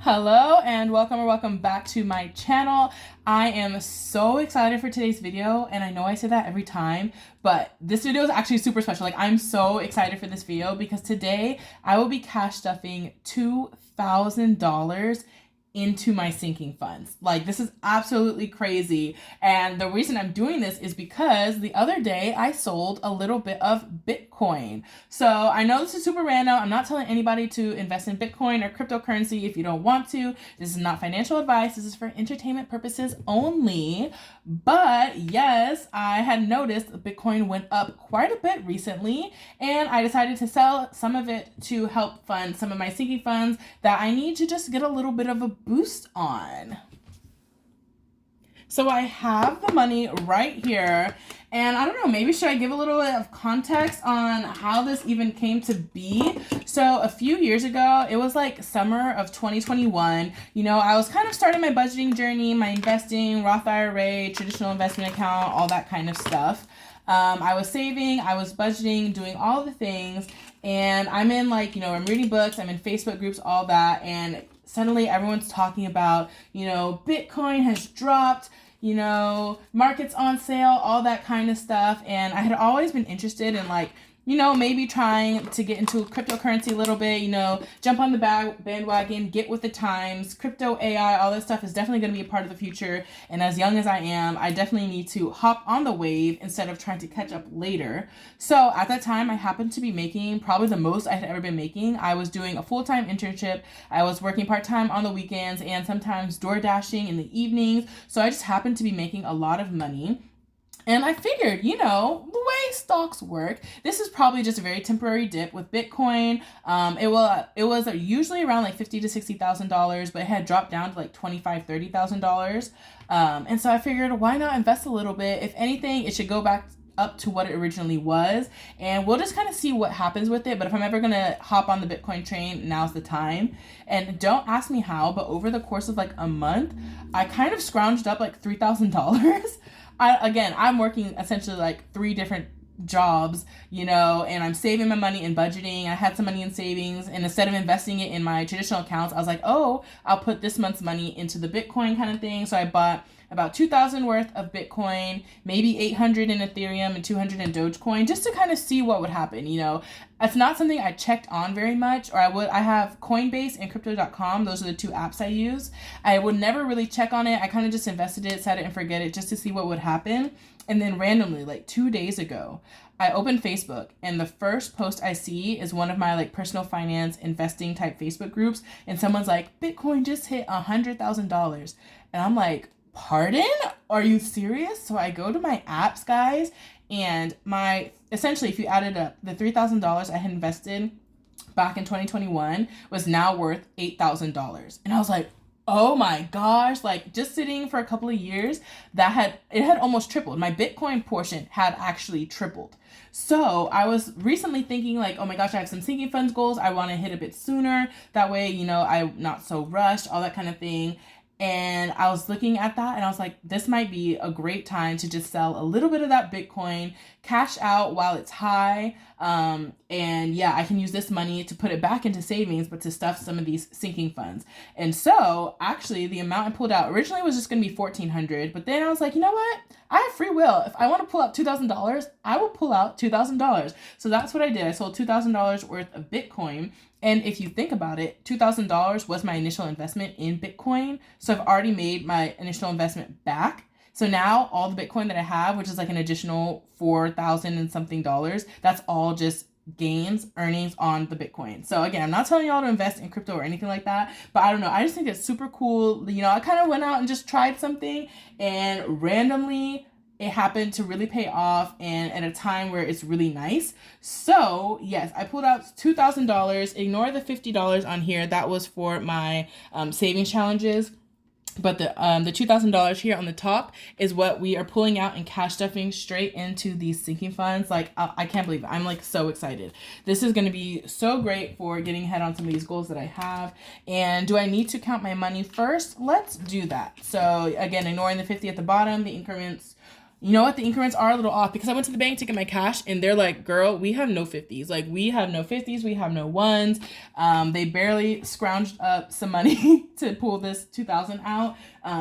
Hello and welcome back to my channel. I am so excited for today's video, and I know I say that every time, but this video is actually super special. Like, I'm so excited for this video because today I will be cash stuffing $2,000 into my sinking funds. Like, this is absolutely crazy. And the reason I'm doing this is because the other day I sold a little bit of Bitcoin. So I know this is super random. I'm not telling anybody to invest in Bitcoin or cryptocurrency if you don't want to. This is not financial advice. This is for entertainment purposes only. But yes, I had noticed Bitcoin went up quite a bit recently, and I decided to sell some of it to help fund some of my sinking funds that I need to just get a little bit of a boost on. So I have the money right here, and I don't know, maybe should I give a little bit of context on how this even came to be? So a few years ago, it was like summer of 2021, I was kind of starting my budgeting journey, my investing, Roth IRA, traditional investment account, all that kind of stuff. I was saving, I was budgeting, doing all the things, and I'm in I'm reading books, I'm in Facebook groups, all that, and suddenly everyone's talking about, Bitcoin has dropped, markets on sale, all that kind of stuff. And I had always been interested in maybe trying to get into cryptocurrency a little bit, jump on the bandwagon, get with the times. Crypto, AI, all that stuff is definitely going to be a part of the future. And as young as I am, I definitely need to hop on the wave instead of trying to catch up later. So at that time, I happened to be making probably the most I had ever been making. I was doing a full-time internship. I was working part-time on the weekends and sometimes door dashing in the evenings. So I just happened to be making a lot of money. And I figured, the way stocks work, this is probably just a very temporary dip with Bitcoin. It was usually around like $50,000 to $60,000, but it had dropped down to like $25,000, $30,000. And so I figured, why not invest a little bit? If anything, it should go back up to what it originally was, and we'll just kind of see what happens with it. But if I'm ever gonna hop on the Bitcoin train, now's the time. And don't ask me how, but over the course of like a month, I kind of scrounged up like $3,000. I'm working essentially like 3 different jobs, and I'm saving my money and budgeting. I had some money in savings, and instead of investing it in my traditional accounts, I was like, oh, I'll put this month's money into the Bitcoin kind of thing. So I bought about 2,000 worth of Bitcoin, maybe 800 in Ethereum and 200 in Dogecoin, just to kind of see what would happen. It's not something I checked on very much, or I have Coinbase and crypto.com. Those are the 2 apps I use. I would never really check on it. I kind of just invested it, set it and forget it just to see what would happen. And then randomly, like 2 days ago, I opened Facebook, and the first post I see is one of my personal finance investing type Facebook groups, and someone's like, Bitcoin just hit $100,000. And I'm like, pardon? Are you serious? So I go to my apps, guys, and essentially, if you added up the $3,000 I had invested back in 2021 was now worth $8,000. And I was like, oh my gosh, just sitting for a couple of years, it had almost tripled. My Bitcoin portion had actually tripled. So I was recently thinking oh my gosh, I have some sinking funds goals. I want to hit a bit sooner. That way, I'm not so rushed, all that kind of thing. And I was looking at that and I was like, this might be a great time to just sell a little bit of that Bitcoin, cash out while it's high. And yeah, I can use this money to put it back into savings, but to stuff some of these sinking funds. And so actually the amount I pulled out originally was just going to be $1,400. But then I was like, you know what? I have free will. If I want to pull out $2,000, I will pull out $2,000. So that's what I did. I sold $2,000 worth of Bitcoin. And if you think about it, $2,000 was my initial investment in Bitcoin. So I've already made my initial investment back. So now all the Bitcoin that I have, which is like an additional $4,000 and something dollars, that's all just gains, earnings on the Bitcoin. So again, I'm not telling y'all to invest in crypto or anything like that, but I don't know. I just think it's super cool. I kind of went out and just tried something, and randomly it happened to really pay off, and at a time where it's really nice. So yes, I pulled out $2,000. Ignore the $50 on here. That was for my savings challenges. But the $2,000 here on the top is what we are pulling out and cash stuffing straight into these sinking funds. I can't believe it. I'm so excited. This is going to be so great for getting ahead on some of these goals that I have. And do I need to count my money first? Let's do that. So again, ignoring the 50 at the bottom, the increments You know what? The increments are a little off because I went to the bank to get my cash and they're like, girl, we have no 50s. Like, we have no 50s. We have no ones. They barely scrounged up some money to pull this 2,000 out.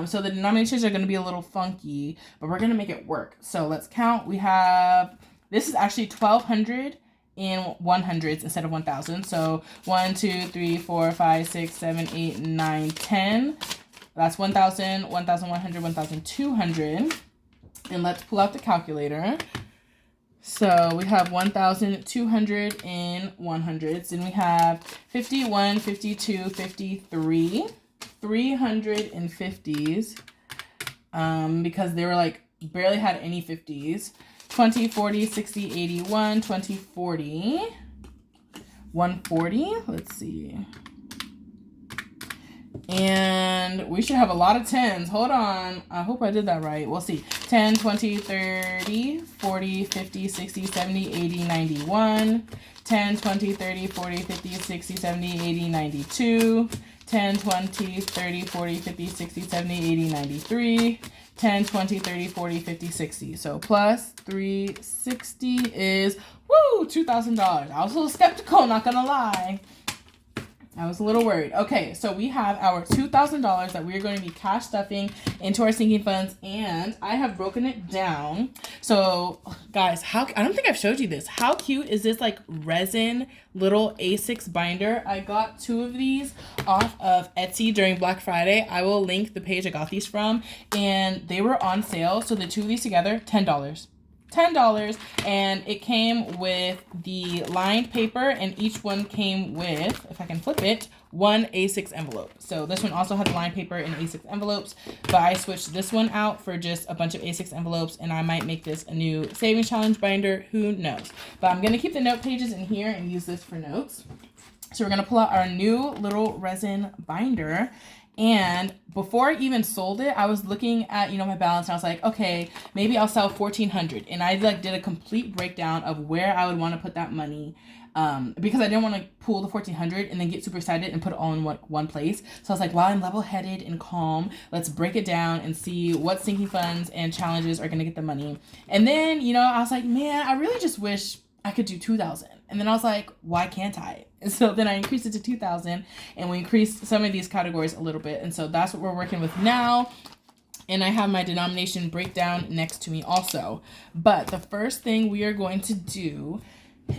So the denominations are going to be a little funky, but we're going to make it work. So let's count. We have, this is actually 1,200 in 100s instead of 1,000. So 1, 2, 3, 4, 5, 6, 7, 8, 9, 10. That's 1,000, 1,100, 1,200. And let's pull out the calculator. So we have 1,200 in 100s. Then we have 51, 52, 53, 350s. Because they were like, barely had any 50s. 20, 40, 60, 81, 20, 40, 140. Let's see. And we should have a lot of 10s. Hold on. I hope I did that right. We'll see. 10, 20, 30, 40, 50, 60, 70, 80, 91. 10, 20, 30, 40, 50, 60, 70, 80, 92. 10, 20, 30, 40, 50, 60, 70, 80, 93. 10, 20, 30, 40, 50, 60. So plus 360 is, woo, $2,000. I was a little skeptical, not gonna lie. I was a little worried. Okay, so we have our $2,000 that we're going to be cash stuffing into our sinking funds, and I have broken it down. So, guys, I don't think I've showed you this. How cute is this, like, resin little A6 binder? I got 2 of these off of Etsy during Black Friday. I will link the page I got these from, and they were on sale. So the 2 of these together, $10. $10, and it came with the lined paper, and each one came with, if I can flip it, 1 A6 envelope. So this one also had the lined paper and A6 envelopes, but I switched this one out for just a bunch of A6 envelopes, and I might make this a new savings challenge binder. Who knows? But I'm gonna keep the note pages in here and use this for notes. So we're gonna pull out our new little resin binder. And before I even sold it, I was looking at, my balance, and I was like, okay, maybe I'll sell 1,400. And I did a complete breakdown of where I would want to put that money, because I didn't want to pull the 1,400 and then get super excited and put it all in one place. So I was like, while I'm level-headed and calm, let's break it down and see what sinking funds and challenges are going to get the money. And then, I was like, man, I really just wish I could do 2,000. And then I was like, why can't I? And so then I increased it to 2,000, and we increased some of these categories a little bit. And so that's what we're working with now. And I have my denomination breakdown next to me also. But the first thing we are going to do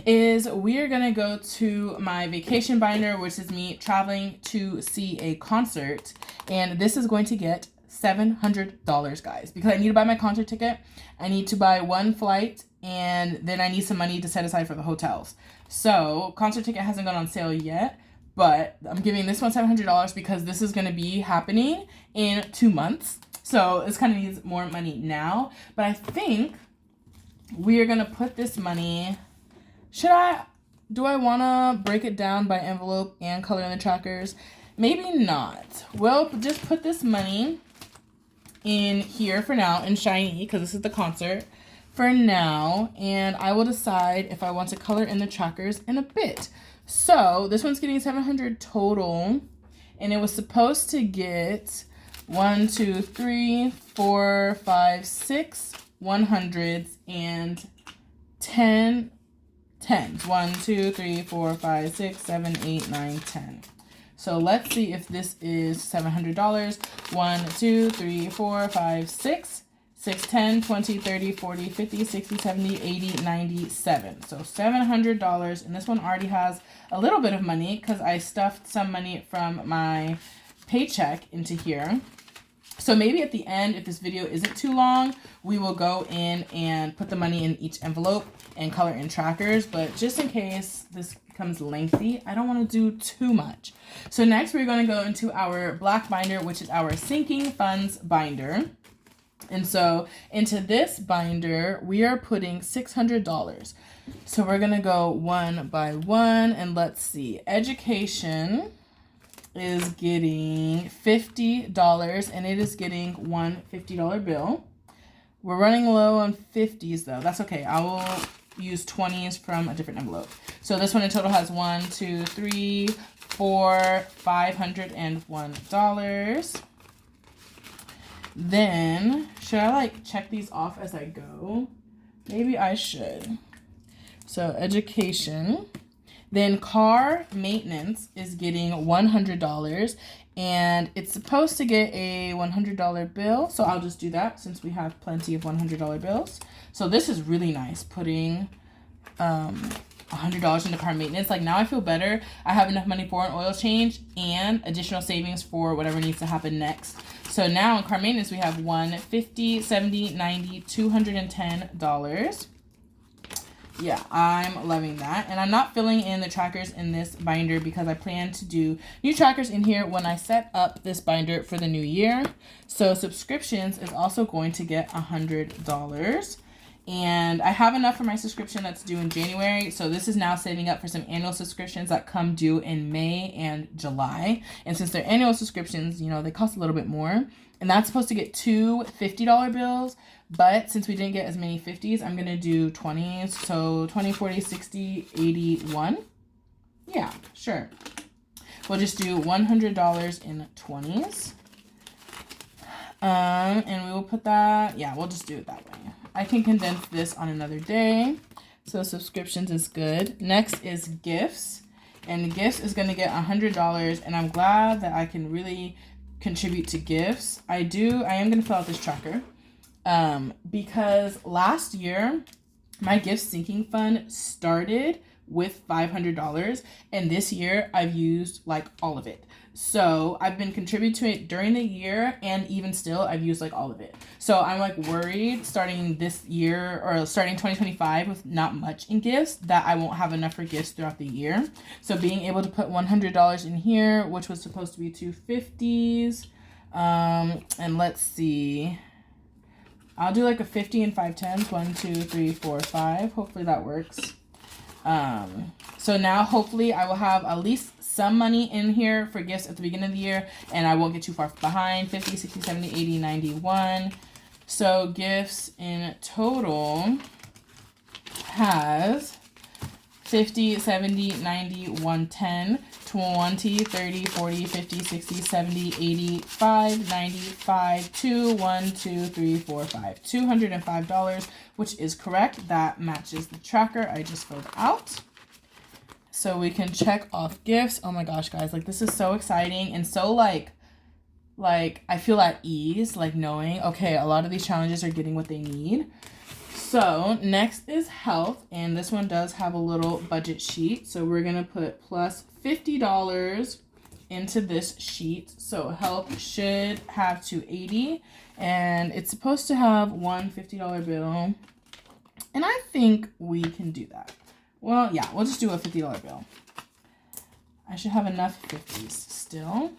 is we are going to go to my vacation binder, which is me traveling to see a concert. And this is going to get $700, guys, because I need to buy my concert ticket. I need to buy 1 flight, and then I need some money to set aside for the hotels. So concert ticket hasn't gone on sale yet, but I'm giving this one $700 because this is going to be happening in 2 months. So this kind of needs more money now. But I think we are going to put this money, do I want to break it down by envelope and color in the trackers? Maybe not. We'll just put this money in here for now in shiny, because this is the concert for now, and I will decide if I want to color in the trackers in a bit. So this one's getting 700 total, and it was supposed to get 1, 2, 3, 4, 5, 6 100s and 10 10s. 1, 2, 3, 4, 5, 6, 7, 8, 9, 10. So let's see if this is $700. 1, 2, 3, 4, 5, 6, 6, 10, 20, 30, 40, 50, 60, 70, 80, 97. So $700. And this one already has a little bit of money because I stuffed some money from my paycheck into here. So maybe at the end, if this video isn't too long, we will go in and put the money in each envelope and color in trackers. But just in case this becomes lengthy, I don't want to do too much. So next we're going to go into our black binder, which is our sinking funds binder. And so into this binder, we are putting $600. So we're going to go one by one, and let's see. Education is getting $50, and it is getting one $50 bill. We're running low on 50s though. That's okay. I will use 20s from a different envelope. So this one in total has 1, 2, 3, 4, $501. Then, should I like check these off as I go? Maybe I should. So education. Then car maintenance is getting $100, and it's supposed to get a $100 bill. So I'll just do that since we have plenty of $100 bills. So this is really nice, putting $100 into car maintenance. Like, now I feel better. I have enough money for an oil change and additional savings for whatever needs to happen next. So now in car maintenance, we have $150, $70, $90, $210. Yeah, I'm loving that. And I'm not filling in the trackers in this binder because I plan to do new trackers in here when I set up this binder for the new year. So subscriptions is also going to get $100. And I have enough for my subscription that's due in January. So this is now saving up for some annual subscriptions that come due in May and July. And since they're annual subscriptions, you know, they cost a little bit more. And that's supposed to get two $50 bills. But since we didn't get as many 50s, I'm going to do 20s. So 20, 40, 60, 81. Yeah, sure. We'll just do $100 in 20s. And we will put that, yeah, we'll just do it that way. I can condense this on another day. So subscriptions is good. Next is gifts. And gifts is going to get $100. And I'm glad that I can really contribute to gifts. I am going to fill out this tracker. Because last year, my gift sinking fund started with $500. And this year, I've used like all of it. So I've been contributing to it during the year, and even still, I've used like all of it. So I'm like worried starting this year or starting 2025 with not much in gifts that I won't have enough for gifts throughout the year. So being able to put $100 in here, which was supposed to be two 50s. And let's see. I'll do like a 50 and 5 10s. 1, 2, 3, 4, 5. Hopefully that works. So now hopefully I will have at least some money in here for gifts at the beginning of the year, and I won't get too far behind. 50, 60, 70, 80, 91. So gifts in total has 50, 70, 90, 110, 20, 30, 40, 50, 60, 70, 85, 95, 2, 1, 2, 3, 4, 5. $205, which is correct. That matches the tracker I just filled out. So we can check off gifts. Oh my gosh, guys, like this is so exciting and so like I feel at ease, like knowing, okay, a lot of these challenges are getting what they need. So next is health, and this one does have a little budget sheet. So we're gonna put plus $50 into this sheet. So health should have 280, and it's supposed to have one $50 bill. And I think we can do that. Well, yeah, we'll just do a $50 bill. I should have enough 50s still.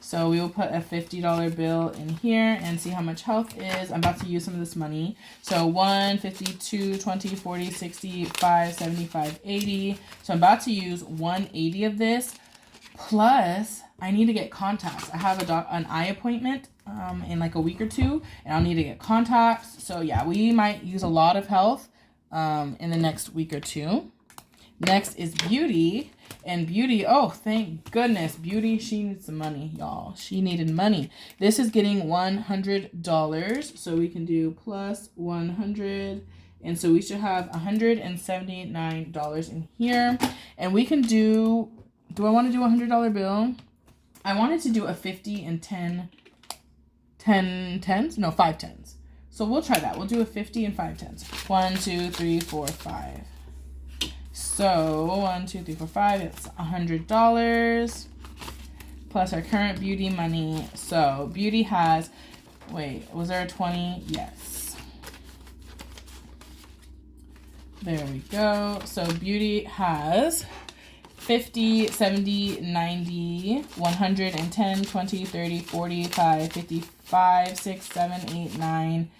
So we will put a $50 bill in here and see how much health is. I'm about to use some of this money. So 1, 50, 2, 20, 40, 60, 5, 75, 80. So I'm about to use 180 of this. Plus, I need to get contacts. I have an eye appointment in like a week or two, and I'll need to get contacts. So yeah, we might use a lot of health in the next week or two. Next is beauty. And beauty, oh, thank goodness. Beauty, she needs some money, y'all. She needed money. This is getting $100. So we can do plus 100. And so we should have $179 in here. And we can do I want to do a $100 bill? I wanted to do a 50 and 10 tens? No, 5 tens. So we'll try that. We'll do a 50 and 5 tens. 1, 2, 3, 4, 5. So 1, 2, 3, 4, 5. It's $100 plus our current beauty money. So beauty has, wait, was there a 20? Yes. There we go. So beauty has 50, 70, 90, 110, 20, 30, 45, 55, 6, 7, 8, 9.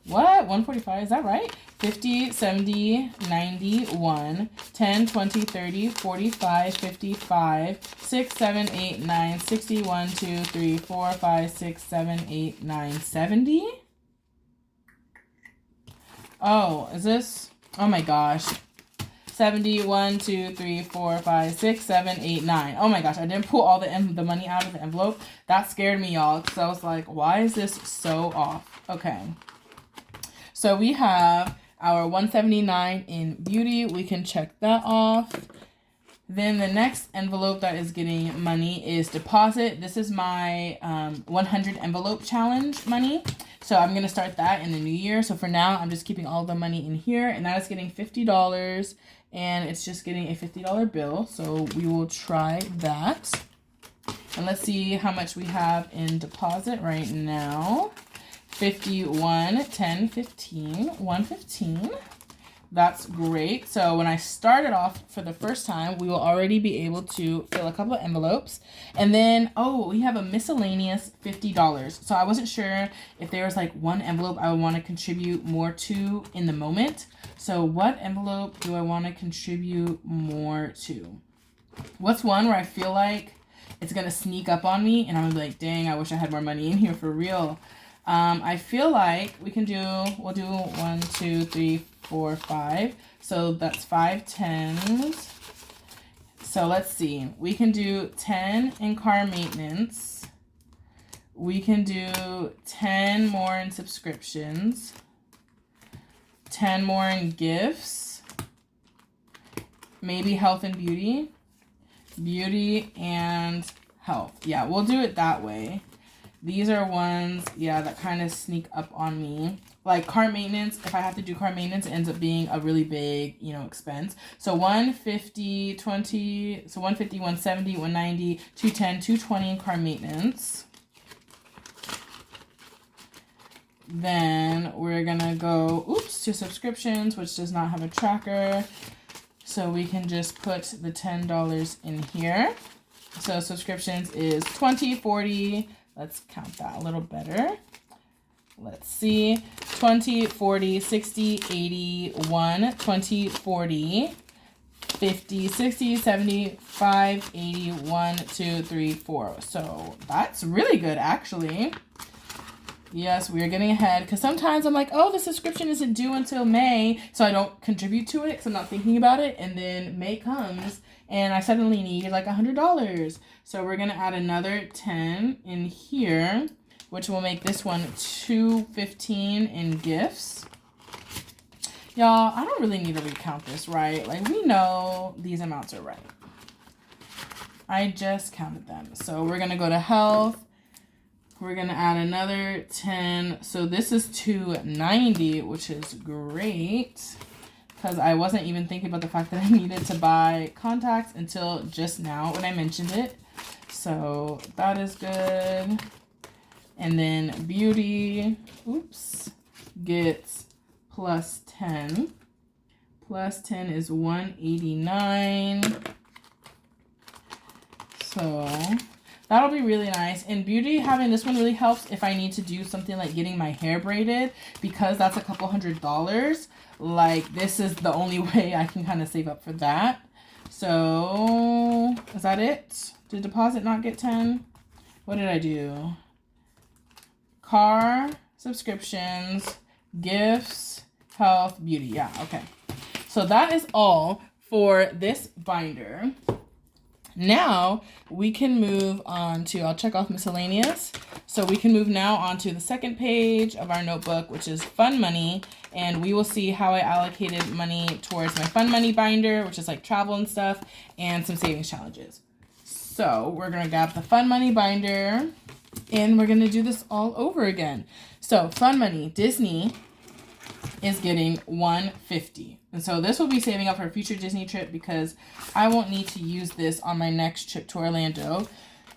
What? 145? Is that right? 50, 70, 90, 1, 10, 20, 30, 45, 55, 6, 7, 8, 9, 60, 1, 2, 3, 4, 5, 6, 7, 8, 9, 70? Oh, is this? Oh my gosh. 70, 1, 2, 3, 4, 5, 6, 7, 8, 9. Oh my gosh, I didn't pull all the money out of the envelope. That scared me, y'all, because I was like, why is this so off? Okay. So we have our 179 in beauty. We can check that off. Then the next envelope that is getting money is deposit. This is my 100 envelope challenge money. So I'm going to start that in the new year. So for now, I'm just keeping all the money in here. And that is getting $50. And it's just getting a $50 bill. So we will try that. And let's see how much we have in deposit right now. 51, 10, 15, 115. That's great. So when I started off for the first time, we will already be able to fill a couple of envelopes. And then, oh, we have a miscellaneous $50. So I wasn't sure if there was like one envelope I would want to contribute more to in the moment. So what envelope do I want to contribute more to? What's one where I feel like it's going to sneak up on me and I'm like, dang, I wish I had more money in here for real. I feel like we'll do 1, 2, 3, 4, 5. So that's 5 10s. So let's see. We can do 10 in car maintenance. We can do 10 more in subscriptions. 10 more in gifts. Maybe health and beauty. Beauty and health. Yeah, we'll do it that way. These are ones, yeah, that kind of sneak up on me. Like car maintenance, if I have to do car maintenance, it ends up being a really big, expense. So 150, 20, so 150, 170, 190, 210, 220 in car maintenance. Then we're going to go, to subscriptions, which does not have a tracker. So we can just put the $10 in here. So subscriptions is 20, 40. Let's count that a little better. Let's see. 20, 40, 60, 80, 1, 20, 40, 50, 60, 75, 80, 1, 2, 3, 4. So that's really good, actually. Yes, we are getting ahead. Because sometimes I'm like, oh, the subscription isn't due until May. So I don't contribute to it because I'm not thinking about it. And then May comes and I suddenly need like $100. So we're going to add another 10 in here, which will make this one 215 in gifts. Y'all, I don't really need to recount this, right? Like, we know these amounts are right. I just counted them. So we're going to go to health. We're going to add another 10. So this is 290, which is great. Because I wasn't even thinking about the fact that I needed to buy contacts until just now when I mentioned it. So that is good. And then beauty, gets plus 10. Plus 10 is 189. So that'll be really nice. And beauty, having this one really helps if I need to do something like getting my hair braided, because that's a couple $100. Like, this is the only way I can kind of save up for that. So is that it? Did deposit not get 10? What did I do? Car, subscriptions, gifts, health, beauty. Yeah, okay. So that is all for this binder. Now we can move on to, I'll check off miscellaneous. So we can move now on to the second page of our notebook, which is fun money. And we will see how I allocated money towards my fun money binder, which is like travel and stuff, and some savings challenges. So we're going to grab the fun money binder and we're going to do this all over again. So fun money, Disney is getting $150. And so this will be saving up for a future Disney trip because I won't need to use this on my next trip to Orlando.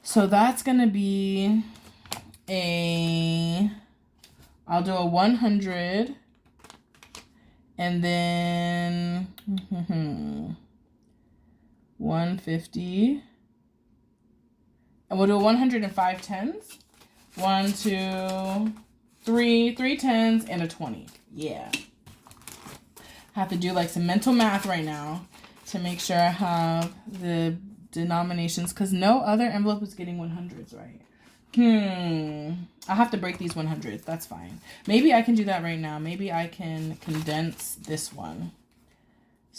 So that's going to be I'll do a 100 and then 150. And we'll do 105 tens. 1, 2, 3 tens and a 20. Yeah. I have to do like some mental math right now to make sure I have the denominations, because no other envelope is getting 100s, right? I'll have to break these 100s. That's fine. Maybe I can do that right now. Maybe I can condense this one.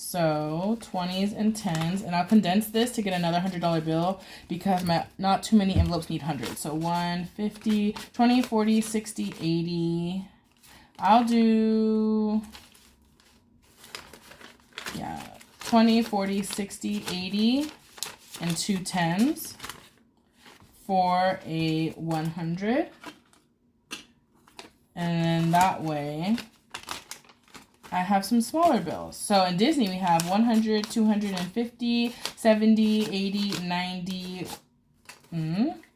So 20s and 10s, and I'll condense this to get another $100 bill because not too many envelopes need hundreds. So 1, 50, 20, 40, 60, 80. I'll do, yeah, 20, 40, 60, 80, and 2 10s for a 100. And then that way I have some smaller bills. So in Disney, we have 100, 250, 70, 80, 90,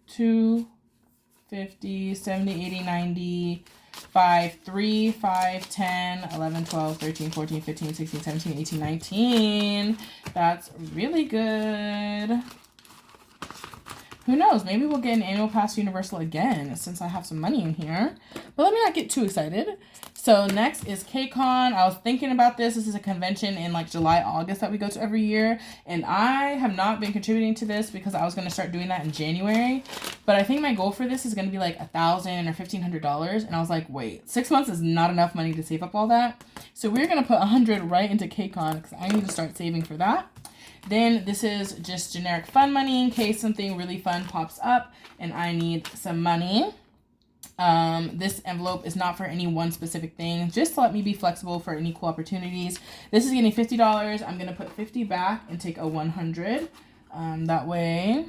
250, 70, 80, 90, 5, 3, 5, 10, 11, 12, 13, 14, 15, 16, 17, 18, 19. That's really good. Who knows? Maybe we'll get an annual pass Universal again since I have some money in here. But let me not get too excited. So next is KCON. I was thinking about this. This is a convention in like July, August that we go to every year. And I have not been contributing to this because I was going to start doing that in January. But I think my goal for this is going to be like $1,000 or $1,500. And I was like, wait, 6 months is not enough money to save up all that. So we're going to put 100 right into KCON because I need to start saving for that. Then this is just generic fun money in case something really fun pops up and I need some money. This envelope is not for any one specific thing, just to let me be flexible for any cool opportunities. This is getting $50. I'm going to put 50 back and take a 100. That way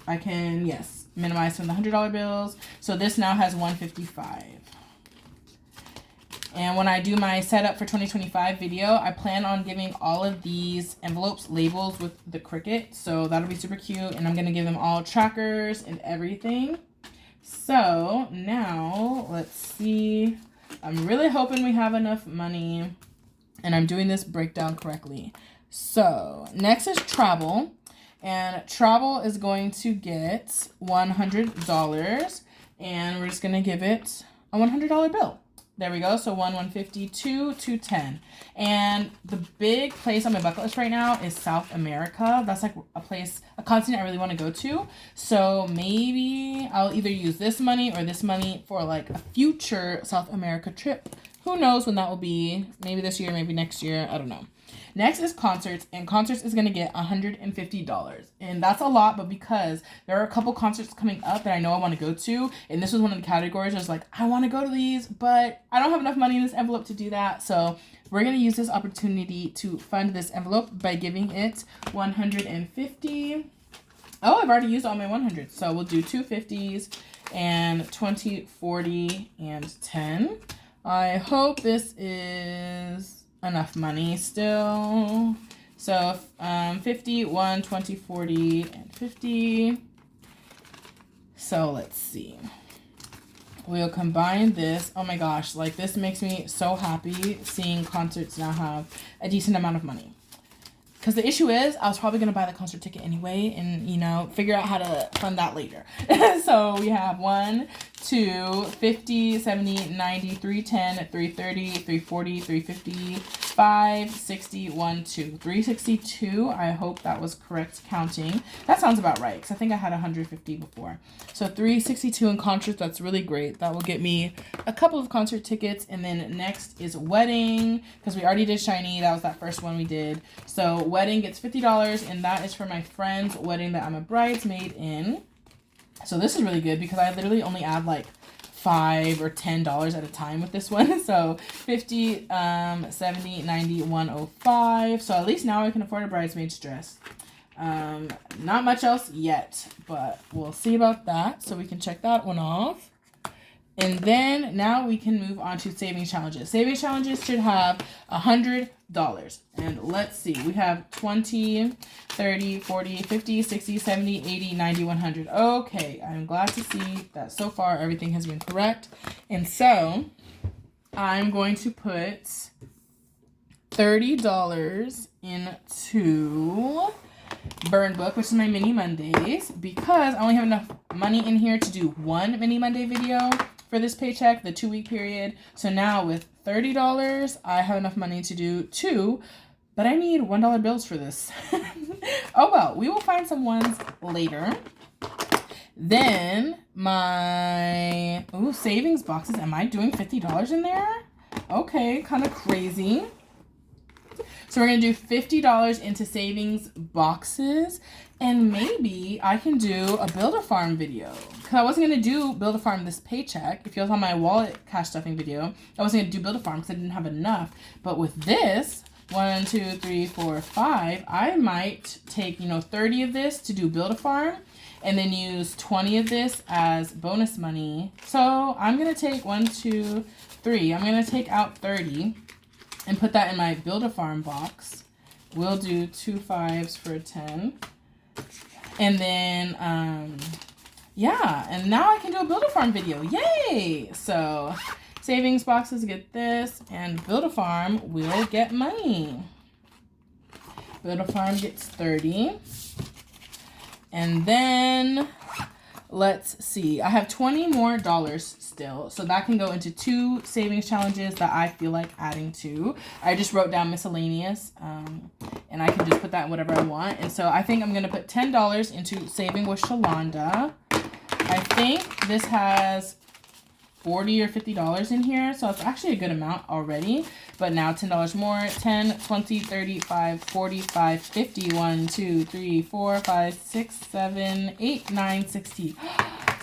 I can, yes, minimize some of the $100 bills. So this now has 155. And when I do my setup for 2025 video, I plan on giving all of these envelopes labels with the Cricut. So that'll be super cute. And I'm going to give them all trackers and everything. So now let's see. I'm really hoping we have enough money and I'm doing this breakdown correctly. So next is travel. And travel is going to get $100. And we're just going to give it a $100 bill. There we go. So 150, 210. And the big place on my bucket list right now is South America. That's like a continent I really want to go to. So maybe I'll either use this money or this money for like a future South America trip. Who knows when that will be? Maybe this year, maybe next year. I don't know. Next is concerts, and concerts is going to get $150. And that's a lot, but because there are a couple concerts coming up that I know I want to go to, and this was one of the categories I was like, I want to go to these, but I don't have enough money in this envelope to do that. So we're going to use this opportunity to fund this envelope by giving it $150. Oh, I've already used all my 100s. So we'll do 2 50s and 20, 40, and 10. I hope this is enough money still. So 50, 1, 20, 40, and 50. So let's see. We'll combine this. Oh my gosh, like this makes me so happy seeing concerts now have a decent amount of money. Because the issue is, I was probably going to buy the concert ticket anyway and, you know, figure out how to fund that later. So we have 1, 2, 50, 70, 90, 310, 330, 340, 350, 5, 60, 1, 2. 362. I hope that was correct counting. That sounds about right because I think I had 150 before. So 362 in concerts. That's really great. That will get me a couple of concert tickets. And then next is wedding because we already did Shiny. That was that first one we did. So wedding gets $50 and that is for my friend's wedding that I'm a bridesmaid in. So this is really good because I literally only add like $5 or $10 at a time with this one. So 50, 70, 90, 105. So at least now I can afford a bridesmaid's dress. Not much else yet, but we'll see about that. So we can check that one off. And then now we can move on to savings challenges. Savings challenges should have $100. And let's see, we have 20, 30, 40, 50, 60, 70, 80, 90, 100. Okay, I'm glad to see that so far everything has been correct. And so I'm going to put $30 into Burn Book, which is my Mini Mondays, because I only have enough money in here to do one Mini Monday video for this paycheck, the 2-week period. So now with $30, I have enough money to do 2, but I need $1 bills for this. Oh well, we will find some ones later. Then my savings boxes. Am I doing $50 in there? Okay, kind of crazy. So we're going to do $50 into savings boxes. And maybe I can do a Build-A-Farm video. Because I wasn't going to do Build-A-Farm this paycheck. If you saw my wallet cash stuffing video, I wasn't going to do Build-A-Farm because I didn't have enough. But with this, 1, 2, 3, 4, 5, I might take, 30 of this to do Build-A-Farm. And then use 20 of this as bonus money. So I'm going to take 1, 2, 3. I'm going to take out 30 and put that in my Build-A-Farm box. We'll do 2 5s for 10. And then, yeah, and now I can do a Build-A-Farm video. Yay! So savings boxes get this, and Build-A-Farm will get money. Build-A-Farm gets 30. And then, let's see. I have $20 more still. So that can go into 2 savings challenges that I feel like adding to. I just wrote down miscellaneous. And I can just put that in whatever I want. And so I think I'm going to put $10 into saving with Shalonda. I think this has $40 or $50 in here. So it's actually a good amount already. But now $10 more. 10, 20, 35, 45, 50, 1, 2, 3, 4, 5, 6, 7, 8, 9, 60.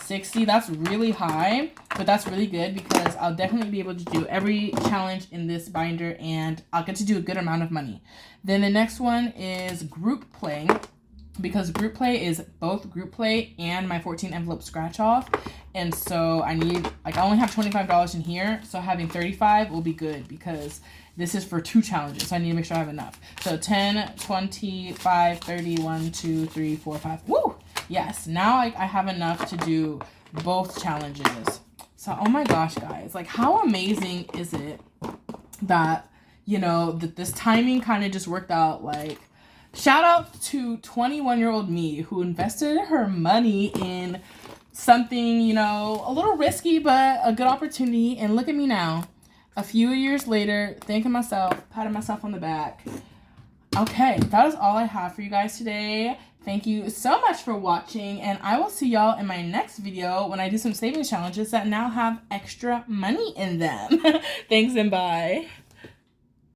60, that's really high, but that's really good because I'll definitely be able to do every challenge in this binder and I'll get to do a good amount of money. Then the next one is group play, because group play is both group play and my 14 envelope scratch off. And so I need, I only have $25 in here, so having 35 will be good because this is for 2 challenges, so I need to make sure I have enough. So 10, 25, 30, 1, 2, 3, 4, 5. Woo! Yes, now I have enough to do both challenges. So, oh my gosh, guys. Like, how amazing is it that, that this timing kind of just worked out? Like, shout out to 21-year-old me who invested her money in something, a little risky, but a good opportunity. And look at me now. A few years later, thanking myself, patting myself on the back. Okay, that is all I have for you guys today. Thank you so much for watching, and I will see y'all in my next video when I do some savings challenges that now have extra money in them. Thanks and bye.